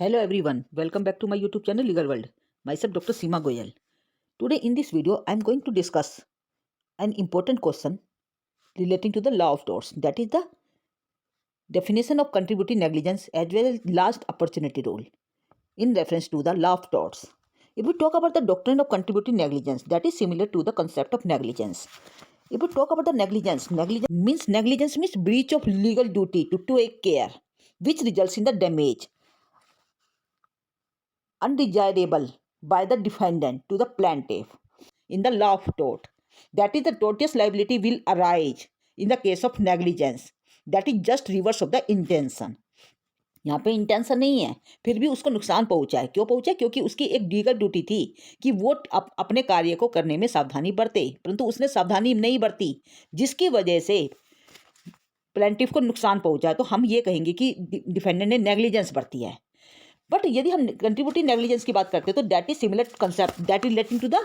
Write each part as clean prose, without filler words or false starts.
Hello everyone, welcome back to my YouTube channel Legal World. Myself Dr. Seema Goyal. Today in this video I am going to discuss an important question relating to the law of torts, that is the definition of contributory negligence as well as last opportunity rule in reference to the law of torts. If we talk about the doctrine of contributory negligence, that is similar to the concept of negligence. If we talk about the negligence means breach of legal duty to take care which results in the damage undesirable by the defendant to the plaintiff in the law of tort. That is, the tortious liability will arise in the case of negligence. That is just reverse of the intention. यहाँ पे intention नहीं है, फिर भी उसको नुकसान पहुंचा है। क्यों पहुंचा? क्योंकि उसकी एक लीगल ड्यूटी थी कि वो अपने कार्य को करने में सावधानी बरते, परंतु उसने सावधानी नहीं बरती, जिसकी वजह से प्लेंटिफ को नुकसान पहुंचा। तो हम ये कहेंगे कि डिफेंडेंट ने नेग्लिजेंस बरती है। बट यदि हम कंट्रीब्यूटिव नेग्लिजेंस की बात करते हैं तो that is similar concept that is relating to the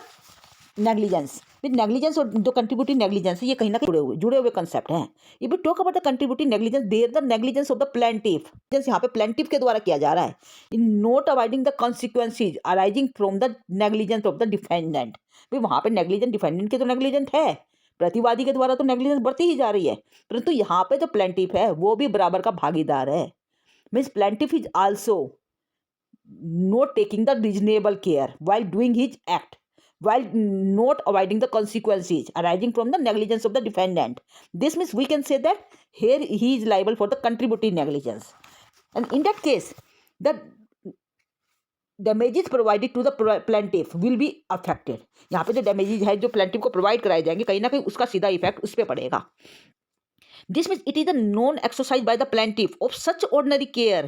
negligence. With negligence और जो कंट्रीब्यूटिव नेग्लिजेंस है, ये कहीं ना कहीं जुड़े हुए कंसेप्ट हैं। If we talk about the contributive negligence, there the negligence of the plaintiff, यहाँ पे प्लेंटिफ के द्वारा किया जा रहा है in not avoiding the consequences arising from the negligence of the defendant. भाई वहाँ पे नेग्लिजेंट डिफेंडेंट के तो नेग्लिजेंट है, प्रतिवादी के द्वारा तो नेग्लिजेंस बढ़ती ही जा रही है, परंतु यहाँ पे जो प्लेंटिफ है वो भी बराबर का भागीदार है। Means plaintiff is also not taking the reasonable care while doing his act, while not avoiding the consequences arising from the negligence of the defendant. This means we can say that here he is liable for the contributory negligence, and in that case the damages provided to the plaintiff will be affected. यहाँ पे जो damages है जो plaintiff को provide कराए जाएंगे, कहीं ना कहीं उसका सीधा इफेक्ट उस पर पड़ेगा. This means it is a known exercise by the plaintiff of such ordinary care,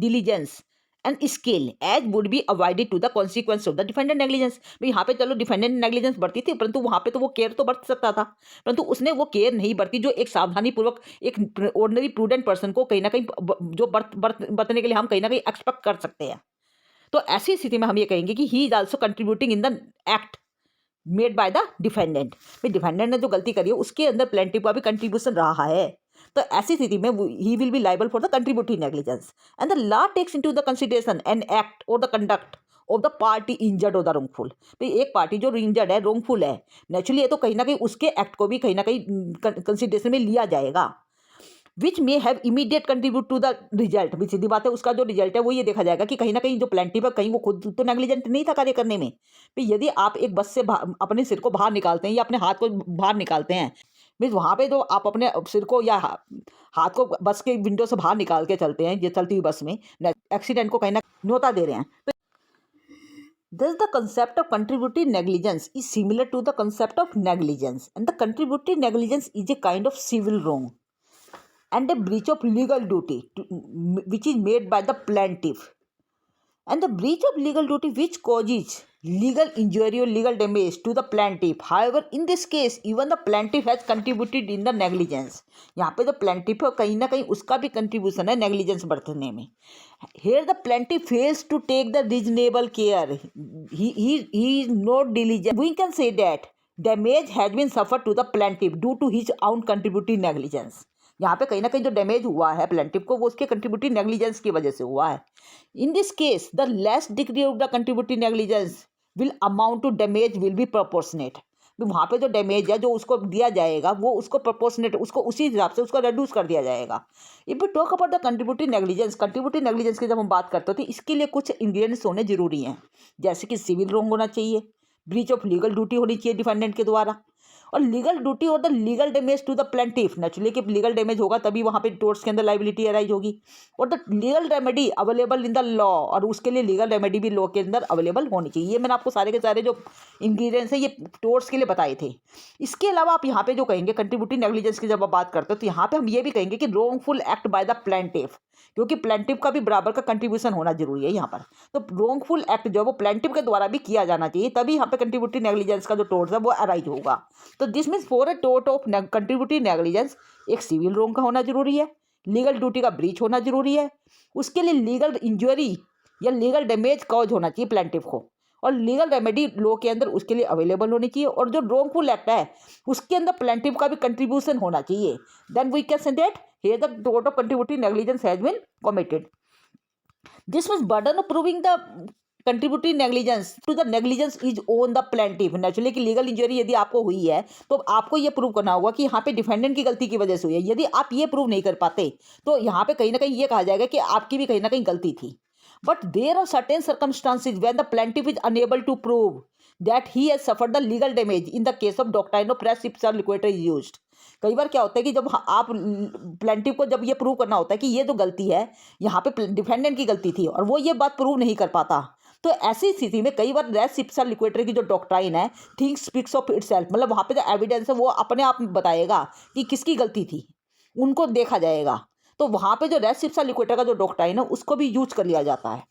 diligence and skill as would be avoided to the consequence of the defendant negligence. भाई यहाँ पे चलो डिफेंडेंट नेग्लिजेंस बढ़ती थी, परंतु वहाँ पे तो वो केयर तो बरत सकता था, परंतु उसने वो केयर नहीं बरती जो एक सावधानी पूर्वक एक ऑर्डिनरी प्रूडेंट पर्सन को कहीं ना कहीं जो बरतने के लिए हम कहीं ना कहीं एक्सपेक्ट कर सकते हैं। तो ऐसी स्थिति में हम ये कहेंगे कि he is also contributing in the act made by the defendant. भाई डिफेंडेंट ने जो गलती करी है उसके अंदर प्लेंटिफ का भी कंट्रीब्यूशन रहा है, तो ऐसी स्थिति में he will be liable for the contributory negligence. And the law takes into the consideration an act or the conduct of the party injured or the wrongful. भाई एक पार्टी जो इंजर्ड है, रोंगफुल है, नेचुरली ये तो कहीं ना कहीं उसके एक्ट को भी कहीं ना कहीं कंसीडरेशन में लिया जाएगा, which may have immediate contribute to the result. भी सीधी बात है, उसका जो रिजल्ट है वो ये देखा जाएगा कि कहीं ना कहीं जो प्लेंटिफ है कहीं वो खुद तो नेग्लिजेंट नहीं था कार्य करने में। भाई यदि आप एक बस से अपने सिर को बाहर निकालते हैं या अपने हाथ को बाहर निकालते हैं, मीन्स वहाँ पे जो आप अपने सिर को या हाथ को बस के विंडो से बाहर निकाल के चलते हैं, ये चलती हुई बस में एक्सीडेंट को कहीं ना न्योता दे रहे हैं। तो thus the concept of contributory negligence is similar to the concept of negligence, and the contributory negligence is a kind of civil wrong and a breach of legal duty which is made by the plaintiff, and the breach of legal duty which causes legal injury or legal damage to the plaintiff. However, in this case even the plaintiff has contributed in the negligence. यहाँ पे जो plaintiff है कहीं ना कहीं उसका भी contribution है negligence बरतने में. Here the plaintiff fails to take the reasonable care. He is not diligent. We can say that damage has been suffered to the plaintiff due to his own contributory negligence. यहाँ पे कहीं ना कहीं जो damage हुआ है plaintiff को वो उसके कंट्रीब्यूटरी नेग्लिजेंस की वजह से हुआ है. In this case the less degree of the contributory negligence will amount to damage will be proportionate. वहाँ पे जो डैमेज है जो उसको दिया जाएगा वो उसको प्रोपोर्शनेट, उसको उसी हिसाब से उसको रिड्यूस कर दिया जाएगा. If we talk about the contributory negligence की जब हम बात करते हैं तो इसके लिए कुछ इंग्रेडिएंट्स होने जरूरी हैं, जैसे कि सिविल रॉन्ग होना चाहिए, ब्रीच ऑफ लीगल ड्यूटी होनी चाहिए डिफेंडेंट के द्वारा, और लीगल ड्यूटी और the legal damage to the plaintiff. Naturally कि लीगल डैमेज होगा तभी वहाँ पे टोर्ट्स के अंदर लाइबिलिटी अराइज होगी, और the legal remedy available in the law, और उसके लिए लीगल रेमेडी भी लॉ के अंदर अवेलेबल होनी चाहिए. ये मैंने आपको सारे के सारे जो इंग्रीडियंट्स हैं ये टोर्ट्स के लिए बताए थे. इसके अलावा आप यहाँ पे जो कहेंगे कंट्रीब्यूटरी नेग्लिजेंस की जब आप बात करते हो तो यहाँ पे हम ये भी कहेंगे कि रोंगफुल एक्ट बाय द प्लेंटिफ, क्योंकि प्लेंटिफ का भी बराबर का कंट्रीब्यूशन होना जरूरी है यहाँ पर. तो रोंगफुल एक्ट जो है वो प्लेंटिफ के द्वारा भी किया जाना चाहिए, तभी यहाँ पे कंट्रीब्यूटरी नेग्लिजेंस का जो टोर्ट है वो अराइज होगा. तो this means for a tort of contributory negligence एक सिविल रॉन्ग का होना जरूरी है, लीगल ड्यूटी का ब्रीच होना जरूरी है, उसके लिए लीगल इंजरी या लीगल डैमेज कॉज होना चाहिए प्लेंटिफ को, और लीगल रेमेडी लॉ के अंदर उसके लिए अवेलेबल होनी चाहिए, और जो रोंगफुल एक्ट है उसके अंदर प्लेंटिफ का भी कंट्रीब्यूशन होना चाहिए. Then we can say that here the tort of contributory negligence has been committed. This means burden of proving the contributory negligence to the negligence is on the plaintiff. Naturally कि legal injury यदि आपको हुई है तो आपको ये prove करना होगा कि यहाँ पे डिफेंडेंट की गलती की वजह से हुई है। यदि आप ये प्रूव नहीं कर पाते तो यहाँ पे कहीं ना कहीं ये कहा जाएगा कि आपकी भी कहीं ना कहीं गलती थी। But there are certain circumstances when the plaintiff is unable to prove that he has suffered the legal damage in the case of doctrine of res ipsa liquidator is used. कई बार क्या होता है कि जब आप प्लेंटिफ को जब ये प्रूव करना होता है कि ये जो गलती है यहाँ पे डिफेंडेंट की गलती थी और वो ये बात प्रूव नहीं कर पाता, तो ऐसी स्थिति में कई बार रेस इप्सा लिक्विडेटर की जो डॉक्ट्राइन है थिंग्स स्पीक्स ऑफ इटसेल्फ, मतलब वहाँ पे जो एविडेंस है वो अपने आप बताएगा कि किसकी गलती थी, उनको देखा जाएगा। तो वहाँ पे जो रेस इप्सा लिक्विडेटर का जो डॉक्ट्राइन है उसको भी यूज कर लिया जाता है।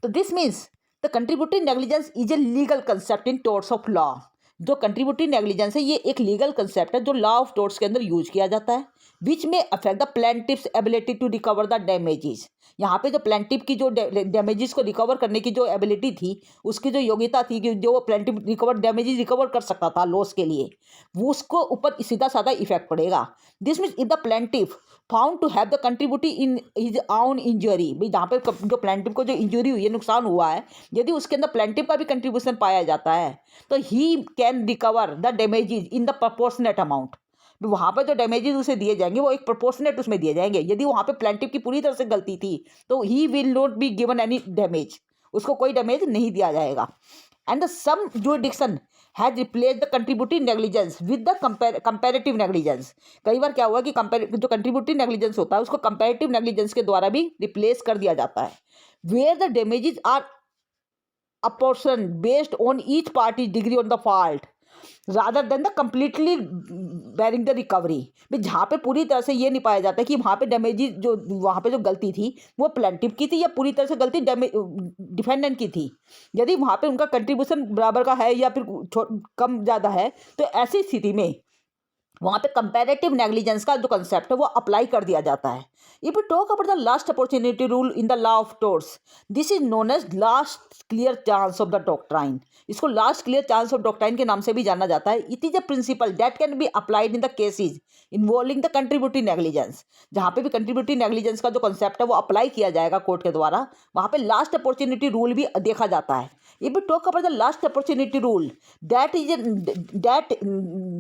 तो this means the contributory negligence is a legal concept in torts of law. जो कंट्रीब्यूटरी नेग्लिजेंस है ये एक लीगल कंसेप्ट है जो लॉ ऑफ टोर्ट्स के अंदर यूज किया जाता है, which may affect the plaintiff's ability to recover the damages. यहाँ पे जो प्लेंटिफ की जो डैमेजेस को रिकवर करने की जो एबिलिटी थी, उसकी जो योग्यता थी कि जो प्लेंटिफ डैमेजेस रिकवर कर सकता था लॉस के लिए, वो उसको ऊपर सीधा साधा इफेक्ट पड़ेगा। This means if the plaintiff found to have the contributory in his own injury, भाई जहाँ पे जो प्लेंटिफ को जो इंजरी हुई है, नुकसान हुआ है, यदि उसके अंदर प्लेंटिफ का भी कंट्रीब्यूशन पाया जाता है तो he can recover the damages in the proportionate amount. वहाँ पर जो डैमेजेस उसे दिए जाएंगे वो एक प्रोपोर्शनेट उसमें दिए जाएंगे। यदि वहाँ पे प्लेंटिफ की पूरी तरह से गलती थी तो he will not be given any damage, उसको कोई डैमेज नहीं दिया जाएगा। And the some jurisdiction has replace the contributory negligence with the comparative negligence. कई बार क्या हुआ कि जो कंट्रीब्यूटरी नेग्लिजेंस होता है उसको कंपैरेटिव नेग्लिजेंस के द्वारा भी रिप्लेस कर दिया जाता है, where the damages are apportion based on each party degree on the fault rather than the completely barring the recovery. भाई जहाँ पे पूरी तरह से ये नहीं पाया जाता कि वहाँ पे डैमेजेस जो वहाँ पे जो गलती थी वो प्लेंटिफ की थी या पूरी तरह से गलती डिफेंडेंट की थी। यदि वहाँ पे उनका कंट्रीब्यूशन बराबर का है या फिर कम ज़्यादा है तो ऐसी स्थिति में वहाँ पे कंपैरेटिव नेग्लिजेंस का जो कंसेप्ट है वो अप्लाई कर दिया जाता है। If you talk about the last opportunity rule in the law of torts, this is known as last clear chance of the doctrine. इसको last clear chance of doctrine के नाम से भी जाना जाता है। It is a principle that can be applied in the cases involving the contributory negligence. जहाँ पे भी कंट्रीब्यूटरी नेग्लिजेंस का जो कंसेप्ट है वो अप्लाई किया जाएगा कोर्ट के द्वारा, वहाँ पे लास्ट अपॉर्चुनिटी रूल भी देखा जाता है। If we talk about the last opportunity rule, that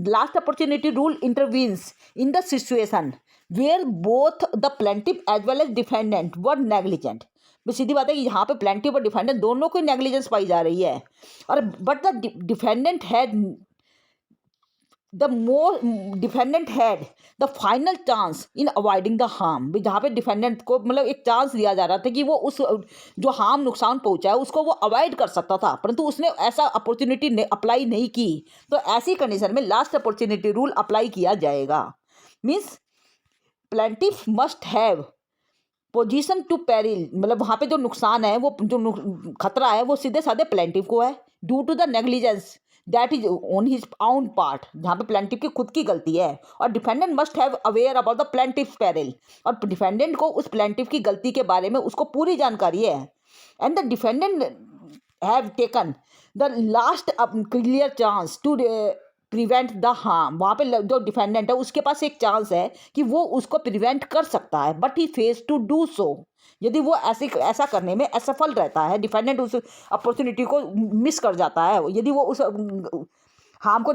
last opportunity rule intervenes in the situation where both the plaintiff as well as defendant were negligent। सीधी बात है कि यहाँ पे प्लेंटिफ और डिफेंडेंट दोनों को नेग्लिजेंस पाई जा रही है, और but the defendant had the final chance in avoiding the harm. भी जहाँ पे डिफेंडेंट को मतलब एक चांस दिया जा रहा था कि वो उस जो हार्म नुकसान पहुँचा है उसको वो अवॉइड कर सकता था, परंतु उसने ऐसा अपॉर्चुनिटी अप्लाई नहीं की। तो ऐसी कंडीशन में लास्ट अपॉर्चुनिटी रूल अप्लाई किया जाएगा। Means plaintiff must have position to peril, मतलब वहाँ पे जो नुकसान है वो जो खतरा है वो सीधे साधे प्लेंटिफ को है, due to the negligence that is on his own part, जहाँ पे प्लेंटिफ की खुद की गलती है। और defendant must have aware about the plaintiff peril, और डिफेंडेंट को उस प्लेंटिफ की गलती के बारे में उसको पूरी जानकारी है। And the defendant have taken the last clear chance to prevent the harm. वहाँ पे जो डिफेंडेंट है उसके पास एक चांस है कि वो उसको प्रिवेंट कर सकता है, but he fails to do so. यदि वो ऐसा करने में असफल रहता है, डिफेंडेंट उस अपॉर्चुनिटी को मिस कर जाता है, यदि वो उस हार्म को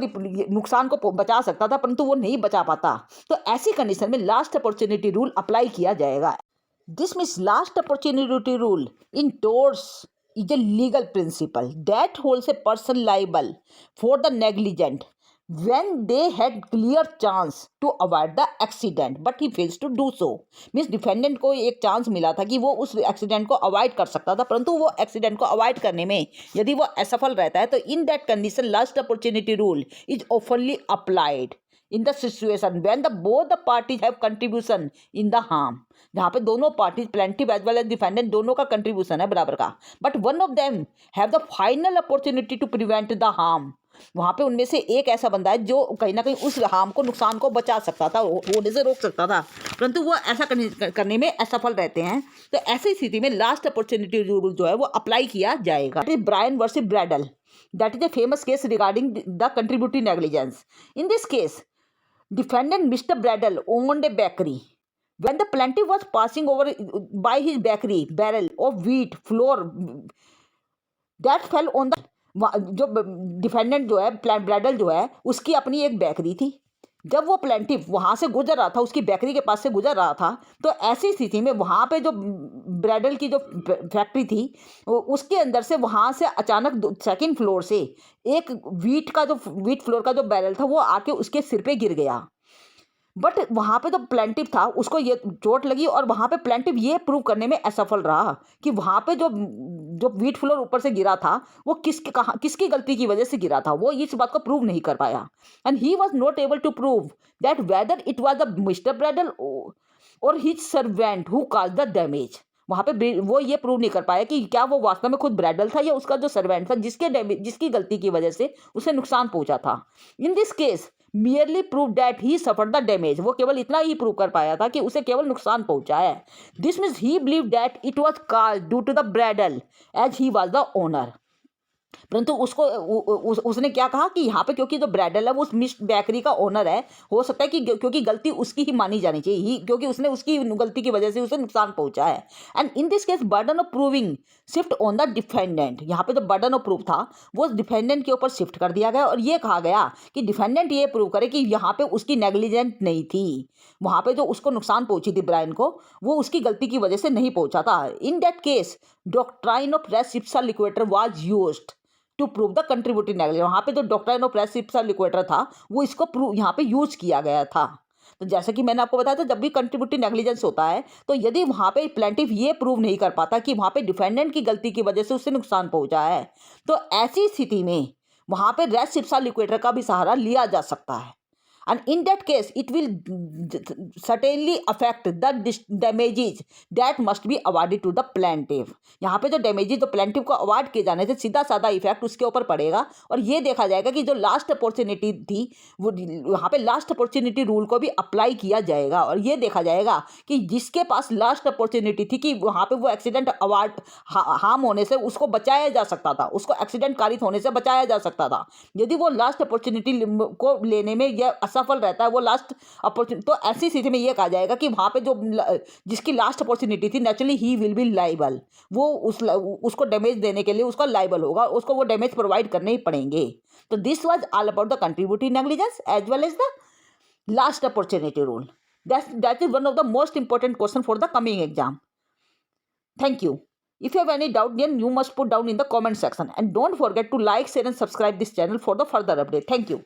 नुकसान को बचा सकता था परंतु वो नहीं बचा पाता, तो ऐसी कंडीशन में लास्ट अपॉर्चुनिटी रूल अप्लाई किया जाएगा। This means last opportunity rule in torts is a legal principle that holds a person liable for the negligent when they had clear chance to avoid the accident but he fails to do so। Means defendant को एक chance मिला था कि वो उस accident को avoid कर सकता था, परंतु वो एक्सीडेंट को अवॉइड करने में यदि वो असफल रहता है तो in that condition last opportunity rule is ऑफनली applied in the situation when both the parties have contribution in the harm। जहाँ पे दोनों parties plaintiff as well as defendant दोनों का कंट्रीब्यूशन है बराबर का, but one of them have the final opportunity to prevent the harm. वहाँ पे उनमें से एक ऐसा बंदा है जो कहीं ना कहीं उस हार्म को नुकसान को बचा सकता था, होने से रोक सकता था, परंतु वो ऐसा करने में असफल रहते हैं। तो ऐसी स्थिति में लास्ट अपॉर्चुनिटी रूल जो है वो अप्लाई किया जाएगा। Brian versus Bradle, that is a famous case regarding the contributory negligence. In this case defendant Mr. Bradle owned a bakery When the plaintiff was passing over by his bakery, barrel of wheat flour that fell on the, जो defendant जो है ब्रैडल जो है उसकी अपनी एक bakery थी। जब वो प्लेंटिफ वहाँ से गुजर रहा था, उसकी बेकरी के पास से गुजर रहा था, तो ऐसी स्थिति में वहाँ पे जो ब्रैडल की जो फैक्ट्री थी उसके अंदर से वहाँ से अचानक सेकंड फ्लोर से एक व्हीट फ्लोर का जो बैरल था वो आके उसके सिर पे गिर गया। बट वहाँ पे जो प्लेंटिफ था उसको ये चोट लगी और वहाँ पे प्लेंटिफ ये प्रूव करने में असफल रहा कि वहाँ पे जो जो व्हीट फ्लोर ऊपर से गिरा था वो किसकी गलती की वजह से गिरा था, वो इस बात को प्रूव नहीं कर पाया। And he was not able to prove that whether it was the mister Bradle और his servant who cause the damage. वहाँ पे वो ये प्रूव नहीं कर पाया कि क्या वो वास्तव में खुद ब्रैडल था या उसका जो सर्वेंट था जिसकी गलती की वजह से उसे नुकसान पहुंचा था। इन this case merely proved that he suffered the damage, वो केवल इतना ही प्रूव कर पाया था कि उसे केवल नुकसान पहुंचा है। This means he believed that it was caused due to the Bradel as he was the owner। परंतु उसने क्या कहा कि यहाँ पे क्योंकि जो ब्रैडल है वो उस मिस्ट बेकरी का ओनर है, हो सकता है कि क्योंकि गलती उसकी ही मानी जानी चाहिए, क्योंकि उसने उसकी गलती की वजह से उसे नुकसान पहुंचा है। And in this case burden of proving shift on the defendant. यहाँ पे जो बर्डन ऑफ प्रूफ था वो डिफेंडेंट के ऊपर शिफ्ट कर दिया गया और ये कहा गया कि डिफेंडेंट ये प्रूव करे कि यहाँ पे उसकी नेग्लिजेंट नहीं थी, वहाँ पे जो उसको नुकसान पहुंची थी ब्रायन को वो उसकी गलती की वजह से नहीं पहुंचा था। In that case doctrine of res ipsa loquitur was used to prove the contributive negligence. वहाँ पे जो doctrine of res ipsa loquitur था वो इसको प्रूव यहाँ पे यूज किया गया था। तो जैसे कि मैंने आपको बताया था जब भी कंट्रीब्यूटिव नेग्लिजेंस होता है तो यदि वहाँ पे प्लेंटिफ ये प्रूव नहीं कर पाता कि वहाँ पे डिफेंडेंट की गलती की वजह से उससे नुकसान पहुंचा है तो ऐसी स्थिति में वहाँ पे रेस इप्सा लिक्वेटर का भी सहारा लिया जा सकता है। And in that case it will certainly affect the damages that must be awarded to the plaintiff। यहाँ पे जो damages जो plaintiff को अवार्ड किए जाने से सीधा साधा इफेक्ट उसके ऊपर पड़ेगा और ये देखा जाएगा कि जो लास्ट अपॉर्चुनिटी थी वो यहाँ पे लास्ट अपॉर्चुनिटी रूल को भी अप्लाई किया जाएगा और ये देखा जाएगा कि जिसके पास लास्ट अपॉर्चुनिटी थी कि वहाँ पे वो एक्सीडेंट अवार्ड हार्म होने से उसको बचाया जा सकता था, उसको एक्सीडेंट कारित होने से बचाया जा सकता था। यदि वो लास्ट अपॉर्चुनिटी को लेने में यह असफल रहता है वो लास्ट अपॉर्चुनिटी, तो ऐसी स्थिति में ये कहा जाएगा कि वहाँ पे जो जिसकी लास्ट अपॉर्चुनिटी थी naturally he will be liable, वो उसको डैमेज देने के लिए उसका लाइबल होगा, उसको वो डैमेज प्रोवाइड करने ही पड़ेंगे। तो this was all about the contributive negligence as well as the last opportunity rule. That is one of the most important question for the coming exam. Thank you. If you have any doubt, then you must put down in the comment section and don't forget to like, share and subscribe this channel for the further update. Thank you.